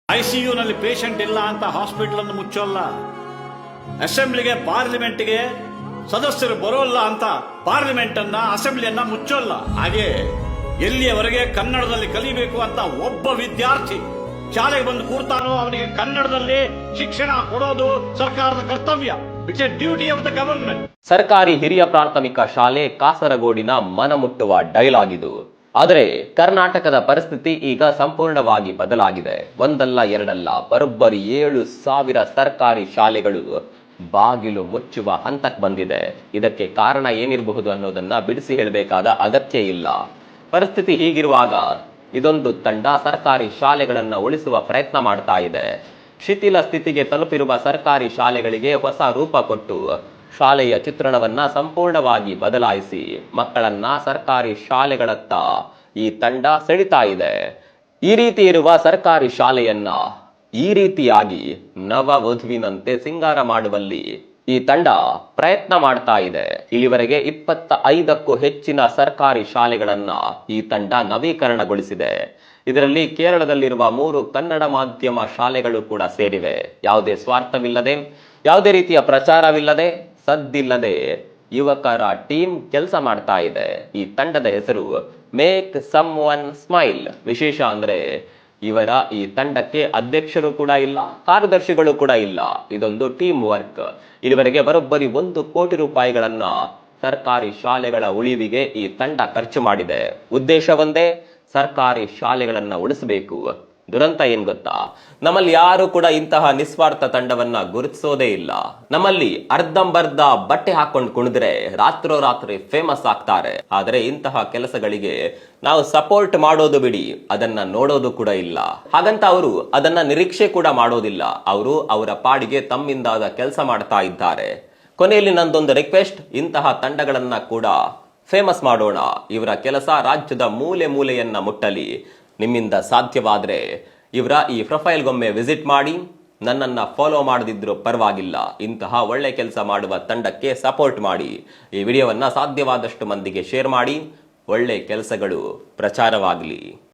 ಐಸಿಯುನಲ್ಲಿ patient ಇಲ್ಲ ಅಂತ hospital ಅನ್ನು ಮುಚ್ಚೋಲ್ಲ. ಅಸೆಂಬ್ಲಿಗೆ ಪಾರ್ಲಿಮೆಂಟ್ಗೆ ಸದಸ್ಯರು ಬರೋಲ್ಲ ಅಂತ ಪಾರ್ಲಿಮೆಂಟ್ ಅನ್ನ ಅಸೆಂಬ್ಲಿಯನ್ನ ಮುಚ್ಚೋಲ್ಲ. ಹಾಗೆ ಎಲ್ಲಿಯವರೆಗೆ ಕನ್ನಡದಲ್ಲಿ ಕಲಿಬೇಕು ಅಂತ ಒಬ್ಬ ವಿದ್ಯಾರ್ಥಿ ಶಾಲೆಗೆ ಬಂದು ಕೂರ್ತಾನೋ ಅವನಿಗೆ ಕನ್ನಡದಲ್ಲಿ ಶಿಕ್ಷಣ ಕೊಡೋದು ಸರ್ಕಾರದ ಕರ್ತವ್ಯ. It's A duty of the government. ಸರ್ಕಾರಿ ಹಿರಿಯ ಪ್ರಾಥಮಿಕ ಶಾಲೆ ಕಾಸರಗೋಡಿನ ಮನಮುಟ್ಟುವ ಡೈಲಾಗ್ ಇದು. ಆದರೆ ಕರ್ನಾಟಕದ ಪರಿಸ್ಥಿತಿ ಈಗ ಸಂಪೂರ್ಣವಾಗಿ ಬದಲಾಗಿದೆ. ಒಂದಲ್ಲ ಎರಡಲ್ಲ, ಬರೋಬ್ಬರಿ 7,000 ಸರ್ಕಾರಿ ಶಾಲೆಗಳು ಬಾಗಿಲು ಮುಚ್ಚುವ ಹಂತಕ್ಕೆ ಬಂದಿದೆ. ಇದಕ್ಕೆ ಕಾರಣ ಏನಿರಬಹುದು ಅನ್ನೋದನ್ನ ಬಿಡಿಸಿ ಹೇಳಬೇಕಾದ ಅಗತ್ಯ ಇಲ್ಲ. ಪರಿಸ್ಥಿತಿ ಹೀಗಿರುವಾಗ ಇದೊಂದು ತಂಡ ಸರ್ಕಾರಿ ಶಾಲೆಗಳನ್ನ ಉಳಿಸುವ ಪ್ರಯತ್ನ ಮಾಡ್ತಾ ಇದೆ. ಶಿಥಿಲ ಸ್ಥಿತಿಗೆ ತಲುಪಿರುವ ಸರ್ಕಾರಿ ಶಾಲೆಗಳಿಗೆ ಹೊಸ ರೂಪ ಕೊಟ್ಟು ಶಾಲೆಯ ಚಿತ್ರಣವನ್ನ ಸಂಪೂರ್ಣವಾಗಿ ಬದಲಾಯಿಸಿ ಮಕ್ಕಳನ್ನ ಸರ್ಕಾರಿ ಶಾಲೆಗಳತ್ತ ಈ ತಂಡ ಸೆಳಿತಾ ಇದೆ. ಈ ರೀತಿ ಇರುವ ಸರ್ಕಾರಿ ಶಾಲೆಯನ್ನ ಈ ರೀತಿಯಾಗಿ ನವ ವಧುವಿನಂತೆ ಸಿಂಗಾರ ಮಾಡುವಲ್ಲಿ ಈ ತಂಡ ಪ್ರಯತ್ನ ಮಾಡ್ತಾ ಇದೆ. ಇಲ್ಲಿವರೆಗೆ 25ಕ್ಕೂ ಹೆಚ್ಚಿನ ಸರ್ಕಾರಿ ಶಾಲೆಗಳನ್ನ ಈ ತಂಡ ನವೀಕರಣಗೊಳಿಸಿದೆ. ಇದರಲ್ಲಿ ಕೇರಳದಲ್ಲಿರುವ 3 ಕನ್ನಡ ಮಾಧ್ಯಮ ಶಾಲೆಗಳು ಕೂಡ ಸೇರಿವೆ. ಯಾವುದೇ ಸ್ವಾರ್ಥವಿಲ್ಲದೆ, ಯಾವುದೇ ರೀತಿಯ ಪ್ರಚಾರವಿಲ್ಲದೆ, ಸದ್ದಿಲ್ಲದೆ ಯುವಕರ ಟೀಮ್ ಕೆಲಸ ಮಾಡ್ತಾ ಇದೆ. ಈ ತಂಡದ ಹೆಸರು ಮೇಕ್ ಸಮ್ ಒನ್ ಸ್ಮೈಲ್. ವಿಶೇಷ ಅಂದ್ರೆ ಇವರ ಈ ತಂಡಕ್ಕೆ ಅಧ್ಯಕ್ಷರು ಕೂಡ ಇಲ್ಲ, ಕಾರ್ಯದರ್ಶಿಗಳು ಕೂಡ ಇಲ್ಲ. ಇದೊಂದು ಟೀಮ್ ವರ್ಕ್. ಇದುವರೆಗೆ ಬರೋಬ್ಬರಿ 1 ಕೋಟಿ ರೂಪಾಯಿಗಳನ್ನ ಸರ್ಕಾರಿ ಶಾಲೆಗಳ ಉಳಿವಿಗೆ ಈ ತಂಡ ಖರ್ಚು ಮಾಡಿದೆ. ಉದ್ದೇಶ ಒಂದೇ, ಸರ್ಕಾರಿ ಶಾಲೆಗಳನ್ನ ಉಳಿಸಬೇಕು. ದುರಂತ ಏನ್ ಗೊತ್ತಾ, ನಮ್ಮಲ್ಲಿ ಯಾರು ಕೂಡ ಇಂತಹ ನಿಸ್ವಾರ್ಥ ತಂಡವನ್ನ ಗುರುತಿಸೋದೇ ಇಲ್ಲ. ನಮ್ಮಲ್ಲಿ ಅರ್ಧಂಬರ್ಧ ಬಟ್ಟೆ ಹಾಕೊಂಡು ಕುಣಿದ್ರೆ ರಾತ್ರೋರಾತ್ರಿ ಫೇಮಸ್ ಆಗ್ತಾರೆ. ಆದರೆ ಇಂತಹ ಕೆಲಸಗಳಿಗೆ ನಾವು ಸಪೋರ್ಟ್ ಮಾಡೋದು ಬಿಡಿ, ಅದನ್ನ ನೋಡೋದು ಕೂಡ ಇಲ್ಲ. ಹಾಗಂತ ಅವರು ಅದನ್ನ ನಿರೀಕ್ಷೆ ಕೂಡ ಮಾಡೋದಿಲ್ಲ. ಅವರು ಅವರ ಪಾಡಿಗೆ ತಮ್ಮಿಂದಾದ ಕೆಲಸ ಮಾಡ್ತಾ ಇದ್ದಾರೆ. ಕೊನೆಯಲ್ಲಿ ನಂದೊಂದು ರಿಕ್ವೆಸ್ಟ್, ಇಂತಹ ತಂಡಗಳನ್ನ ಕೂಡ ಫೇಮಸ್ ಮಾಡೋಣ. ಇವರ ಕೆಲಸ ರಾಜ್ಯದ ಮೂಲೆ ಮೂಲೆಯನ್ನ ಮುಟ್ಟಲಿ. ನಿಮ್ಮಿಂದ ಸಾಧ್ಯವಾದ್ರೆ ಇವರ ಈ ಪ್ರೊಫೈಲ್ಗೊಮ್ಮೆ ವಿಸಿಟ್ ಮಾಡಿ. ನನ್ನನ್ನ ಫಾಲೋ ಮಾಡದಿದ್ರೂ ಪರವಾಗಿಲ್ಲ, ಇಂತಹ ಒಳ್ಳೆ ಕೆಲಸ ಮಾಡುವ ತಂಡಕ್ಕೆ ಸಪೋರ್ಟ್ ಮಾಡಿ. ಈ ವಿಡಿಯೋವನ್ನ ಸಾಧ್ಯವಾದಷ್ಟು ಮಂದಿಗೆ ಶೇರ್ ಮಾಡಿ. ಒಳ್ಳೆ ಕೆಲಸಗಳು ಪ್ರಚಾರವಾಗಲಿ.